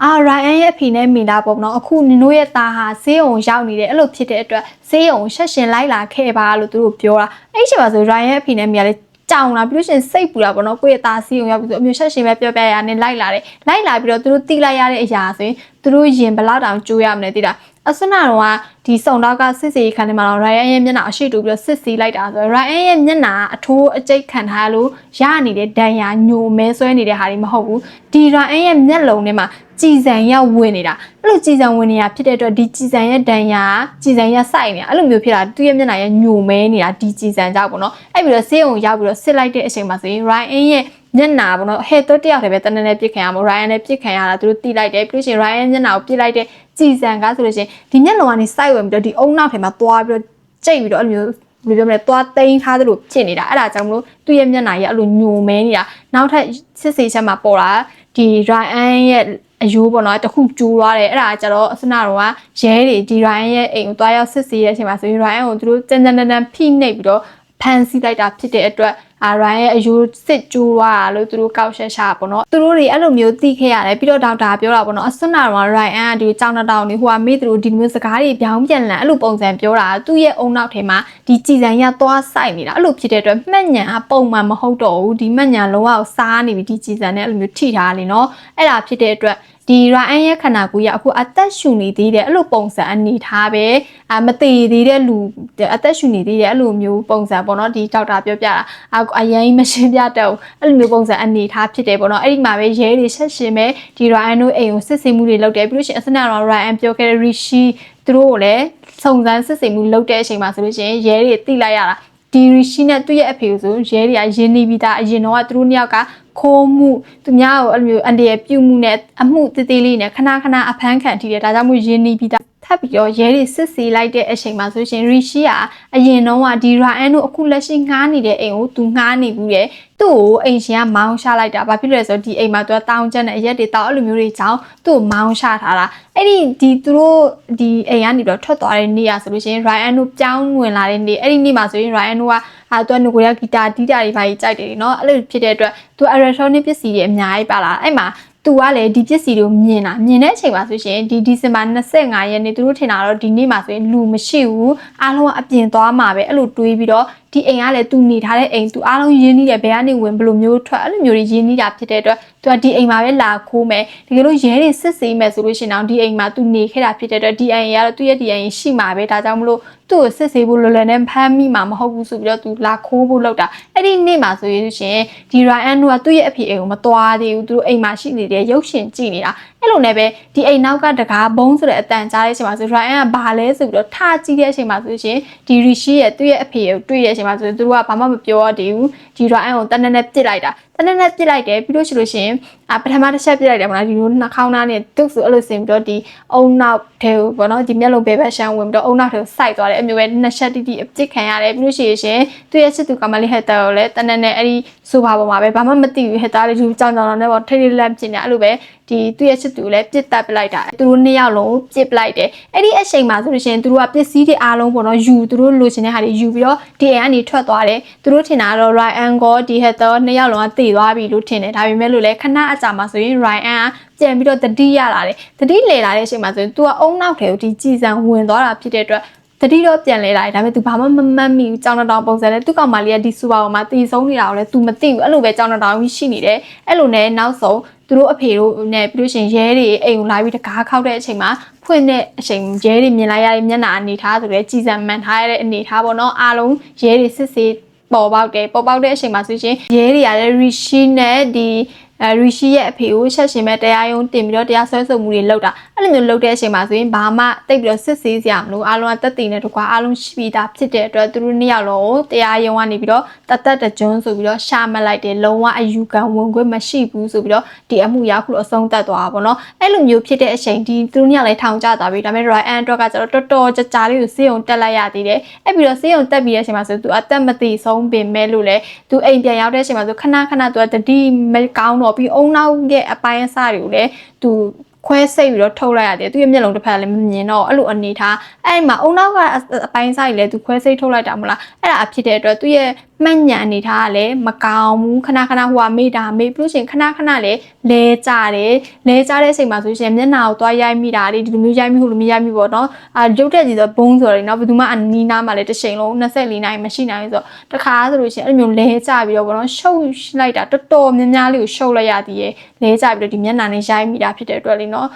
Ryan ရဲ့အဖေနဲ့မိသားပေါ့နော်အခုနင်တို့ရဲ့သားဟာဈေးုံရောက်နေတယ်အဲ့လိုဖြစ်တဲ့အတွက်ဈေးုံဆက်ရှင်လိုက်လာခဲ့ပါလို့သူတို့ပြောတာအဲ့ဒီအချိန်မှာဆို Ryan ရဲ့အဖေနဲ့မိကလည်းကြောင်လာပြီးလို့ရှင်စိတ်ပူတာပေါ့နော်ကိုယ့်ရဲ့သားဈေးုံရောက်ပြီးဆိုအမျိုးဆက်ရှင်ပဲပြောပြရနေလိုက်လာတယ်လိုက်လာပြီးတော့သူတို့တိလိုက်ရတဲ့အရာဆိုရင်သူတို့ရင်ဘလောက်တောင်ကြိုးရမလဲတိတာအစနာတော့ဒီစုံတော့ကစစ်စီခံနေမှာတော့ Ryan ရဲ့မျက်နှာအရှိတူပြီးတော့စစ်စီလိုက်တာဆိုတော့ Ryan ရဲ့မျက်နှာအထိုးအကျိတ်ခံထားလို့ရနေတဲ့ဒဏ်ရာညိုမဲဆွဲနေတဲ့ဟာတွေမဟုတ်ဘူးဒီ Ryan ရဲ့မျက်လုံးထဲမှာကြည်စံရဝင်နေတာအဲ့လိုကြည်စံဝင်နေတာဖြစ်တဲ့အတွက်ဒီကြည်စံရဲ့ဒဏ်ရာကြည်စံရစိုက်နေတာအဲ့လိုမျိုးဖြစ်တာသူ့ရဲ့မျက်နှာရဲ့ညိုမဲနေတာဒီကြည်စံကြောက်ပေါ့နော်အဲ့ပြီးတော့ဆေးရုံရောက်ပြီးတော့စစ်လိုက်တဲ့အချိန်မှာဆိုရင် Ryan ရဲ့မျက်နှာပေါ့နော်ဟဲ့တော့တယောက်တည်းပဲတနက်နဲ့ပြစ်ခံရမှာ Ryan နဲ့ပြစ်ခံရတာသူတို့တိလိုက်တယ်ပြီးလို့ရှိရင် Ryan မျက်နှာကိုပြစ်လိုက်တဲ့ကြည်စံကားဆိုလို့ရှိရင်ဒီမျက်လုံးကနေစိုက်ဝင်ပြီးတော့ဒီအုံနောက်ထဲမှာသွားပြီးတော့ကြိတ်ပြီးတော့အဲ့လိုမျိုးဘယ်လိုပြောမလဲသွားသိမ်းထားသလိုဖြစ်နေတာအဲ့ဒါကြောင့်မလို့သူ့ရဲ့မျက်နှာကြီးအဲ့လိုညိုမဲနေတာနောက်ထပ်စစ်စေးချက်မှာပေါ်တာဒီ Ryan ရဲ့အယိုးပေါ့နော်တခုကျိုးသွားတယ်အဲ့ဒါကြတော့အစနာတော့ရဲတွေဒီ Ryan ရဲ့အိမ်ကိုတွားရောက်စစ်ဆေးတဲ့အချိန်မှာဆိုရင် Ryan ကိုသူတို့တန်တန်ဖိနှိပ်ပြီးတော့ဖန်ဆီးလိုက်တာဖြစ်တဲ့အတွက်Ryan ရဲ့အယိုးစစ်ကျိုးသွားတာလို့သူတို့ကောက်ချက်ရှာပေါ့နော်သူတို့တွေအဲ့လိုမျိုးသိခဲ့ရတယ်ပြီးတော့ဒေါက်တာပြောတာပေါ့နော်အစွန်းနာတော့ Ryan ကဒီကြောင်တောင်နေဟိုကမေးသူတို့ဒီမျိုးစကားတွေပြောင်းပြန်လန်အဲ့လိုပုံစံပြောတာသူ့ရဲ့အုံနောက်ထဲမှာဒီကြည်စံရသွားဆိုင်နေတာအဲ့လိုဖြစ်တဲ့အတွက်မှတ်ညံအပုံမှန်မဟုတ်တော့ဘူးဒီမှတ်ညံလုံးဝစားနေပြီဒီကြည်စံနဲ့အဲ့လိုမျိုးထိထားလေနော်အဲ့ဒါဖြစ်တဲ့အတွက်ဒီ Ryan ရဲ့ခန္ဓာကိုယ်ရအခုအသက်ရှူနေသေးတယ်အဲ့လိုပုံစံအနေထားပဲမသေးသေးတဲ့လူအသက်ရှူနေသေးတယ်အဲ့လိုမျိုးပုံစံပေါ့နော်ဒီဒေါက်တာပြောပြတာအရင်မရှင်းပြတတ်ဘူးအဲ့လိုမျိုးပုံစံအနေထားဖြစ်တယ်ပေါ့နော်အဲ့ဒီမှာပဲရဲတွေဆက်ရှင်ပဲဒီ Ryan တို့အိမ်ကိုစစ်ဆေးမှုတွေလုပ်တယ်ပြီးလို့ရှိရင်အစနာတော့ Ryan ပြောခဲ့တဲ့ Rishi သူတို့ကိုလည်းစုံစမ်းစစ်ဆေးမှုလုပ်တဲ့အချိန်မှာဆိုလို့ရှိရင်ရဲတွေတိလိုက်ရတာဒီ Rishi နဲ့သူ့ရဲ့အဖေကိုဆိုရဲတွေကရင်းနေပြီးသားအရင်တော့သူတို့နှစ်ယောက်ကခိုးမှုသူများကိုအဲ့လိုမျိုးအန်တရပြုတ်မှုနဲ့အမှုတေးသေးလေးနဲ့ခဏခဏအဖမ်းခံထိတယ်ဒါကြောင့်မို့ရင်းနေပြီးသားထပ်ပြီးတော့ရဲတွေစစ်ဆေးလိုက်တဲ့အချိန်မှာဆိုရှင် Rishi ကအရင်တော့ဒီ Ryan တို့အခုလက်ရှိငှားနေတဲ့အိမ်ကိုသူငှားနေဘူးတဲ့သူ့ကိုအိမ်ရှင်ကမောင်းချလိုက်တာဘာဖြစ်လဲဆိုတော့ဒီအိမ်မှာသူကတောင်းချက်နဲ့အရက်တွေတောက်အဲ့လိုမျိုးတွေကြောင့်သူ့ကိုမောင်းချထားတာအဲ့ဒီသူတို့ဒီအိမ်ကနေတော့ထွက်သွားတဲ့နေ့ရဆိုလို့ရှင် Ryan တို့ပြောင်းဝင်လာတဲ့နေ့အဲ့ဒီနေ့မှာဆိုရင် Ryan တို့ကသူကငကိုရဂီတာတီးတာတွေဘာကြီးကြိုက်တယ်เนาะအဲ့လိုဖြစ်တဲ့အတွက်သူ electronic ပစ္စည်းတွေအများကြီးပါလာအဲ့မှာသူကလည်းဒီပစ္စည်းတွေကိုမြင်တဲ့အချိန်မှာဆိုရှင်ဒီဒီဇင်ဘာ25ရက်နေ့သူတို့ထင်တာတော့ဒီနေ့မှာဆိုရင်လူမရှိဘူးအားလုံးကအပြင်သွားမှာပဲအဲ့လိုတွေးပြီးတော့ဒီအိမ်ကလည်းသူနေထားတဲ့အိမ်သူအားလုံးရင်းနှီးတယ်ဘယ်ကနေဝင်ဘယ်လိုမျိုးထွက်အဲ့လိုမျိုးတွေရင်းနှီးတာဖြစ်တဲ့အတွက်သူကဒီအိမ်မှာပဲလာခိုးမယ်တကယ်လို့ရဲတွေစစ်ဆေးမယ်ဆိုလို့ရှင်တော့ဒီအိမ်မှာသူနေခဲ့တာဖြစ်တဲ့အတွက်ဒီအိမ်ကတော့သူ့ရဲ့ဒီအိမ်ရှိမှာပဲဒါကြောင့်မလို့သူ့ကိုစစ်ဆေးဖို့လွယ်လွယ်နဲ့ဖမ်းမိမှာမဟုတ်ဘူးဆိုပြီးတော့သူလာခိုးဖို့လုပ်တာအဲ့ဒီနေ့မှာဆိုရင်ရှင်ဒီ Ryan တို့ကသူ့ရဲ့အဖေအိမ်ကိုမသွားသေးဘူးသူတို့အိမ်မှာရှိနေတဲ့ရုပ်ရှင်ကြည့်နေတာအဲ့လိုနဲ့ပဲဒီအိမ်နောက်ကတကားဘုံဆိုတဲ့အတန်ကြားတဲ့အချိန်မှာဆို Ryan ကဘာလဲဆိုပြီးတော့ထားကြည့်တဲ့အချိန်မှာဆိုရှင်ဒီ Rishi ရဲ့သူ့ရဲ့အဖေကိုတွေ့တဲ့အချိန်မှာဆိုသူတို့ကဘာမှမပြောရသေးဘူးဒီ Ryan ကိုတနက်နဲ့ပစ်လိုက်တာ တနက်နဲ့ပြစ်လိုက်တယ်ပြီးလို့ရှိလို့ရှင်ပထမတစ်ချက်ပြစ်လိုက်တယ်ပေါ့နော်ဒီလိုနှာခေါင်းသားနဲ့တုတ်ဆိုအဲ့လိုစင်ပြီးတော့ဒီအုံနောက်ထဲကိုပေါ့နော်ဒီမျက်လုံးဘဲဘက်ရှမ်းဝင်ပြီးတော့အုံနောက်ထဲကိုစိုက်သွားတယ်အမျိုးပဲနှစ်ချက်တိတိအပြစ်ခံရတယ်ပြီးလို့ရှိရင်သူ့ရဲ့ချစ်သူကမလေးဟက်တာကိုလည်းတနက်နဲ့အဲ့ဒီဆိုပါပေါ်မှာပဲဘာမှမသိဘူးဟက်တာလေးသူကြောင်နဲ့ပေါ့ထိတ်ထိတ်လန့်ဖြစ်နေအဲ့လိုပဲဒီသူ့ရဲ့ချစ်သူကိုလည်းပြစ်တက်ပလိုက်တာသူတို့နှစ်ယောက်လုံးပြစ်ပလိုက်တယ်အဲ့ဒီအချိန်မှာဆိုလို့ရှိရင်သူတို့ကပစ္စည်းတွေအားလုံးပေါ့နော်ယူသူတို့လိုချင်တဲ့ဟာတွေယူပြီးတော့ဒီအိမ်ကနေထွက်သွားတယ်သူတို့ထင်တာကတော့ Ryan ကိုဒီ Heather နှစ်ယောက်လုံးကတည်သွားပြီလို့ထင်တယ်ဒါပေမဲ့လို့လည်းခဏအကြာမှာဆိုရင် Ryan ကပြန်ပြီးတော့တတိရလာတယ်တတိလေလာတဲ့အချိန်မှာဆိုရင် तू ကအုံနောက်ထဲကိုဒီကြည်စံဝင်သွားတာဖြစ်တဲ့အတွက်တတိတော့ပြန်လဲလာတယ်ဒါပေမဲ့ तू ဘာမှမမှတ်မိဘူးကြောင်တောင်ပုံစံနဲ့သူ့ကောင်မလေးကဒီစူပါပေါ်မှာတည်ဆုံးနေတာကိုလည်း तू မသိဘူးအဲ့လိုပဲကြောင်တောင်ကြီးရှိနေတယ်အဲ့လိုနဲ့နောက်ဆုံးသူတို့အဖေတို့နဲ့ပြီးလို့ရှိရင်ရဲတွေအိမ်ကိုလာပြီးတကားခောက်တဲ့အချိန်မှာဖွင့်တဲ့အချိန်ရဲတွေမြင်လိုက်ရတဲ့မျက်နှာအနေထားဆိုလည်းကြည်စံမှန်ထားရတဲ့အနေထားပေါ့နော်အားလုံးရဲတွေစစ်စစ်ပေါ်ပေါက်တဲ့အချိန်မှာဆိုရှင်ရဲတွေကလည်း Rishi နဲ့ဒီRishi ရဲ့အဖေကိုချက်ရှင်မဲ့တရားရုံးတင်ပြီးတော့တရားစွဲဆိုမှုတွေလုပ်တာအဲ့လိုမျိုးလုပ်တဲ့အချိန်မှာဆိုရင်ဘာမှတိတ်ပြီးတော့စစ်ဆေးစရာမလိုအားလုံးကတက်တည်နေတကွာအားလုံးရှိပြီးသားဖြစ်တဲ့အတွက်သူတို့နှစ်ယောက်လုံးကိုတရားရုံးကနေပြီးတော့တကျွန်းဆိုပြီးတော့ရှာမလိုက်တယ်လုံးဝအယူခံဝင်ခွင့်မရှိဘူးဆိုပြီးတော့ဒီအမှုရခုလို့အဆုံးသတ်သွားတာပေါ့နော်အဲ့လိုမျိုးဖြစ်တဲ့အချိန်ဒီသူတို့နှစ်ယောက်လည်းထောင်ကျသွားပြီဒါပေမဲ့ Ryan အတွက်ကကျတော့တော်တော်ကြာလေးကိုစေးုံတက်လိုက်ရသေးတယ်အဲ့ပြီးတော့စေးုံတက်ပြီးတဲ့အချိန်မှာဆိုသူအသက်မသိဆုံးပင်မဲ့လို့လေသူအိမ်ပြန်ရောက်တဲ့အချိန်မှာဆိုခဏသူကတတိမကောင်းတော့ပြီးအုံနောက်ရဲ့အပိုင်းအစတွေကိုလည်းသူခွဲစိတ်ပြီးတော့ထုတ်လိုက်ရတယ်သူရဲ့မျက်လုံးတစ်ဖက်လည်းမမြင်တော့အဲ့လိုအနေထားအဲ့မှာအုံနောက်ကအပိုင်းအစတွေလည်းသူခွဲစိတ်ထုတ်လိုက်တာမလားအဲ့ဒါအဖြစ်တဲ့အတွက်သူရဲ့မှတ်ညံအနေထားကလည်းမကောင်းဘူးခဏဟိုကမေ့တာမေ့ပြီးလို့ရှိရင်ခဏလည်းလဲကြတယ်လဲကြတဲ့အချိန်မှာဆိုရှင်မျက်နှာကိုသွားရိုက်မိတာလေဒီလိုမျိုးရိုက်မိဟိုလိုမျိုးရိုက်မိပေါ့နော်ရုပ်တက်ကြီးဆိုဘုံဆိုတယ်နော်ဘယ်သူမှအနီးနားမှာလည်းတစ်ချိန်လုံး24နာရီမရှိနိုင်ဘူးဆိုတော့တခါဆိုလို့ရှိရင်အဲ့လိုမျိုးလဲကြပြီးတော့ပေါ့နော်ရှုပ်လိုက်တာတော်တော်များများလေးကိုရှုပ်လိုက်ရသေးရဲ့လဲကြပြီးတော့ဒီမျက်နှာနဲ့ရိုက်မိတာဖြစ်တဲ့အတွက်လေနော်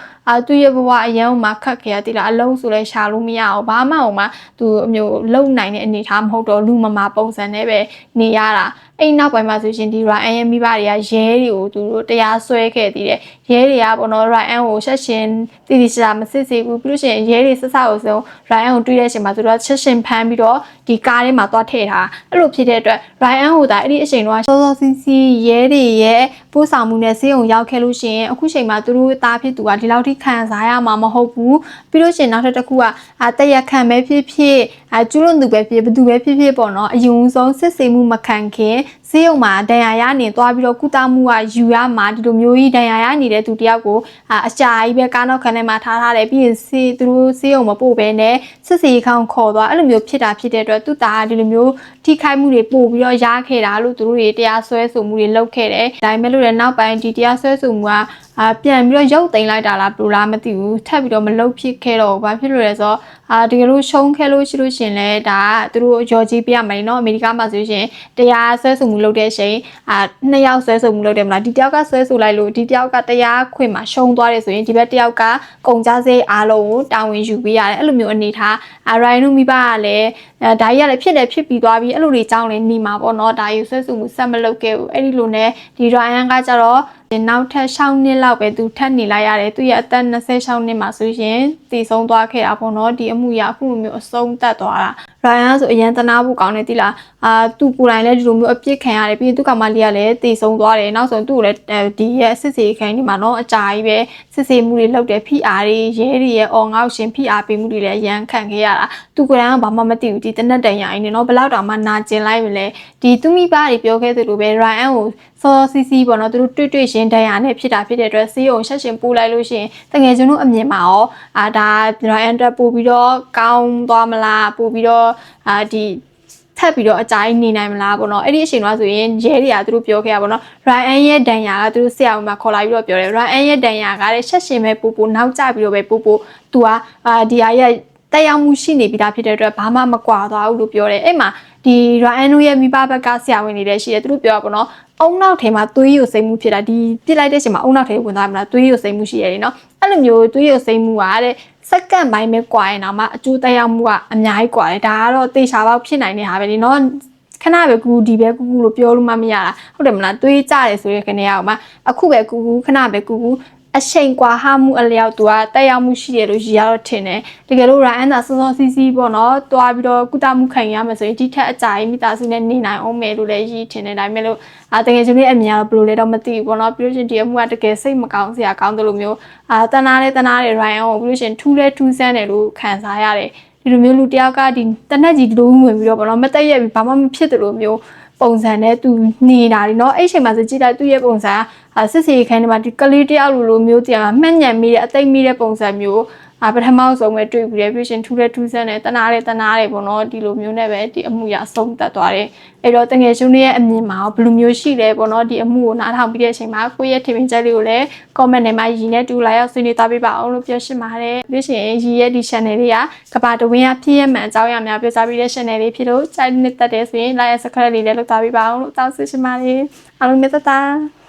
သူရဲ့ဘဝအရန်မှာခက်ခဲရသေးလားအလုံးဆိုလဲရှာလို့မရအောင်ဘာမှဟိုမှာသူအမျိုးလုံနိုင်တဲ့အနေထားမဟုတ်တော့လူမမာပုံစံနဲ့ပဲနေရတာအဲ့နောက်ပိုင်းမှာဆိုရှင်ဒီ Ryan ရဲ့မိဘတွေကရဲတွေကိုသူတို့တရားစွဲခဲ့သေးတယ်ရဲတွေကပေါ့နော် Ryan ကိုဆက်ရှင်တိတိကျကျမစစ်ဆေးဘူးပြီးလို့ရှိရင်ရဲတွေဆက်ဆောက်အောင် Ryan ကိုတွေးတဲ့အချိန်မှာသူတို့ဆက်ရှင်ဖမ်းပြီးတော့ဒီကားထဲမှာသွားထည့်ထားအဲ့လိုဖြစ်တဲ့အတွက် Ryan ဟိုဒါအဲ့ဒီအချိန်တော့စောစောစီးစီးရဲတွေရဲ့ပို့ဆောင်မှုနဲ့ဆေးရုံရောက်ခဲ့လို့ရှိရင်အခုချိန်မှာသူတို့သားဖြစ်သူကဒီလောက်ထိခံစားရမှာမဟုတ်ဘူးပြီးလို့ရှိရင်နောက်တစ်ခုကတရက်ခံပဲဖြစ်ဖြစ်ကျူးလွန်သူပဲဖြစ်ဘသူပဲဖြစ်ဖြစ်ပေါ့နော်အယုံဆုံးစစ်ဆေးမှုမခံခင်ဆေးရုံမှာဒဏ်ရာရနေသွားပြီးတော့ကုသမှုကယူရမှာဒီလိုမျိုးကြီးဒဏ်ရာရနေတဲ့သူတယောက်ကိုအကြာကြီးပဲကားနောက်ခန်းထဲမှာထားတယ်ပြီးရင်သူတို့ဆေးရုံမပို့ဘဲနဲ့စစ်ဆေးခေါင်းခေါ်သွားအဲ့လိုမျိုးဖြစ်တဲ့အတွက်သူသားကဒီလိုမျိုးထိခိုက်မှုတွေပို့ပြီးတော့ရခဲ့တာလို့သူတို့တွေတရားစွဲဆိုမှုတွေလုပ်ခဲ့တယ်ဒါပေမဲ့လို့လည်းနောက်ပိုင်းဒီတရားစွဲဆိုမှုကပြန်ပြီးတော့ရုပ်သိမ်းလိုက်တာလားဘယ်လိုလားမသိဘူးထပ်ပြီးတော့မလုပ်ဖြစ်ခဲ့တော့ဘာဖြစ်လို့လဲဆိုတော့တကယ်လို့ရှုံးခဲ့လို့ရှိလို့ရှင်လဲဒါကသူတို့ရော်ကြီးပြရမယ်နော်အမေရိကမှာဆိုရှင်တရားစွဲဆိုမှုလုပ်တဲ့အချိန်နှစ်ယောက်ဆွဲဆိုမှုလုပ်တယ်မလားဒီတယောက်ကဆွဲဆိုလိုက်လို့ဒီတယောက်ကတရားခွင့်မှာရှုံးသွားတယ်ဆိုရင်ဒီဘက်တယောက်ကကုန်ကြစေးအားလုံးကိုတာဝန်ယူပေးရတယ်အဲ့လိုမျိုးအနေထားရိုင်နူမိဘကလည်းဒါကြီးကလည်းဖြစ်ပြီးသွားပြီးအဲ့လိုတွေကြောင်းလည်းနေမှာပေါ့နော်ဒါယူဆွဲဆိုမှုဆက်မလုပ်ခဲ့ဘူးအဲ့ဒီလိုနဲ့ဒီရိုင်ယန်ကကြတော့နောက်ထပ်6နှစ်လောက်ပဲသူထပ်နေလိုက်ရတယ်သူရဲ့အသက်26နှစ်မှာဆိုရင်တည်ဆုံးသွားခဲ့တာပေါ့နော်ဒီအမှုရအခုလိုမျိုးအဆုံးသတ်သွားတာရိုင်ယန်ဆိုအရန်တနာဖို့ကောင်းနေတိလားသူကိုယ်တိုင်လည်းဒီလိုမျိုးအပြစ်ခံရတယ်ပြီးရင်သူ့ကောင်မလေးကလည်းတည်ဆုံးသွားတယ်နောက်ဆုံးသူ့ကိုလည်းဒီရဲ့စစ်စေးခိုင်းနေမှာနော်အကြာကြီးပဲစစ်စေးမှုတွေလုပ်တယ်ဖိအားတွေရဲတွေရဲ့အော်ငေါ့ရှင်ဖိအားပေးမှုတွေလည်းအရန်ခံခဲ့ရတာသူကိုယ်တိုင်ကဘာမှမသိဘူးဒီတနက်တန်ရအင်းနော်ဘယ်လောက်တောင်မှနာကျင်လိုက်မလဲဒီသူမိဘတွေပြောခဲ့သလိုပဲရိုင်ယန်ကိုစောစီစီပေါ့နော်သူတို့တွေ့ရှင်ဒဏ်ရာနဲ့ဖြစ်တဲ့အတွက်စီးအောင်ဆက်ရှင်ပို့လိုက်လို့ရှိရင်တကယ်ကျွန်တော်အမြင်မှာရောဒါရိုင်ယန်တက်ပို့ပြီးတော့ကောင်းသွားမလားပို့ပြီးတော့ဒီထပ်ပြီးတော့အကြိုင်းနေနိုင်မလားပေါ့နော်အဲ့ဒီအချိန်တော့ဆိုရင်ရဲတွေကသူတို့ပြောခဲ့ရပါတော့ရိုင်အန်ရဲ့ဒဏ်ရာကသူတို့ဆရာဝန်မှာခေါ်လာပြီးတော့ပြောတယ်ရိုင်အန်ရဲ့ဒဏ်ရာကလည်းဆက်ရှင်ပဲပို့နောက်ကျပြီးတော့ပဲပို့သူကဒီဟာရဲ့တက်ရောက်မှုရှိနေပြီးသားဖြစ်တဲ့အတွက်ဘာမှမကွာသွားဘူးလို့ပြောတယ်အဲ့မှာဒီရိုင်အန်တို့ရဲ့မိဘဘက်ကဆရာဝန်တွေလည်းရှိတယ်သူတို့ပြောပါတော့အုံနောက်ထဲမှာသွေးရုပ်စိမ်းမှုဖြစ်တာဒီပြစ်လိုက်တဲ့အချိန်မှာအုံနောက်ထဲဝင်သွားမလားသွေးရုပ်စိမ်းမှုရှိရတယ်နော်အဲ့လိုမျိုးသွေးရုပ်စိမ်းမှုကတဲ့စက္ကန့်ပိုင်းပဲကွာရင်တော့မှအကျိုးသက်ရောက်မှုကအများကြီးကွာတယ်ဒါကတော့သေချာပေါက်ဖြစ်နိုင်တဲ့ဟာပဲလေနော်ခဏပဲကူဒီပဲကူလို့ပြောလို့မှမရတာဟုတ်တယ်မလားသွေးကြတယ်ဆိုရတဲ့ခဏရအောင်မှအခုပဲကူခဏပဲကူ အချိန်ကွာဟမှုအလျောက်သူကတက်ရောက်မှုရှိတယ်လို့ရည်ရတော့ထင်တယ်တကယ်လို့ Ryan သာစောစောစီးစီးပေါ့နော်တွားပြီးတော့ကုသမှုခံရမယ်ဆိုရင်ဒီထက်အကြိုင်မိသားစုနဲ့နေနိုင်အောင်မယ်လို့လည်းရည်ထင်တယ်ဒါပေမဲ့လို့တကယ်ချင်းလေးအမြင်ကတော့ဘယ်လိုလဲတော့မသိဘူးပေါ့နော်ပြီးလို့ရှင်ဒီအမှုကတကယ်စိတ်မကောင်းစရာကောင်းတယ်လို့မျိုးတနာတယ် Ryan ကိုပြီးလို့ရှင်ထူးလဲထူးဆန်းတယ်လို့ခံစားရတယ်ဒီလိုမျိုးလူတယောက်ကဒီတနက်ကြီးဒီလိုဝင်ပြီးတော့ပေါ့နော်မတက်ရက်ပြီးဘာမှမဖြစ်တယ်လို့မျိုးပုံစံနဲ့သူနေတာလीเนาะအဲ့ချိန်မှာစကြည့်လိုက်သူ့ရဲ့ပုံစံစစ်စီခိုင်းနေမှာဒီကလေးတယောက်လိုမျိုးတရားမှတ်ညံမိတဲ့အသိမိတဲ့ပုံစံမျိုးပထမဆုံးပဲတွေ့ပြီးတယ်ပြီးရှင်ထူးတဲ့ထူးဆန်းတယ်တနာတယ်ပေါ့နော်ဒီလိုမျိုးနဲ့ပဲဒီအမှုရအဆုံးသတ်သွားတယ်အဲ့တော့တငယ်ချင်းတွေရဲ့အမြင်မှာဘယ်လိုမျိုးရှိလဲပေါ့နော်ဒီအမှုကိုနားထောင်ပြီးတဲ့အချိန်မှာကိုယ့်ရဲ့ထင်မြင်ချက်လေးကိုလည်း comment ထဲမှာရည်နဲ့တူလာရောက်ဆွေးနွေးသွားပေးပါအောင်လို့ပြောရှင်းပါတယ်ပြီးရှင်ရည်ရဲ့ဒီ channel လေးကကဘာတဝင်းရဖြစ်ရမှန်အကြောင်းအရာများပြောပြပေးတဲ့ channel လေးဖြစ်လို့ channel နဲ့တက်တယ်ဆိုရင် like subscribe လေးလည်းလုပ်သွားပေးပါအောင်လို့တောင်းဆိုချင်ပါတယ်အားလုံးမြတ်တာ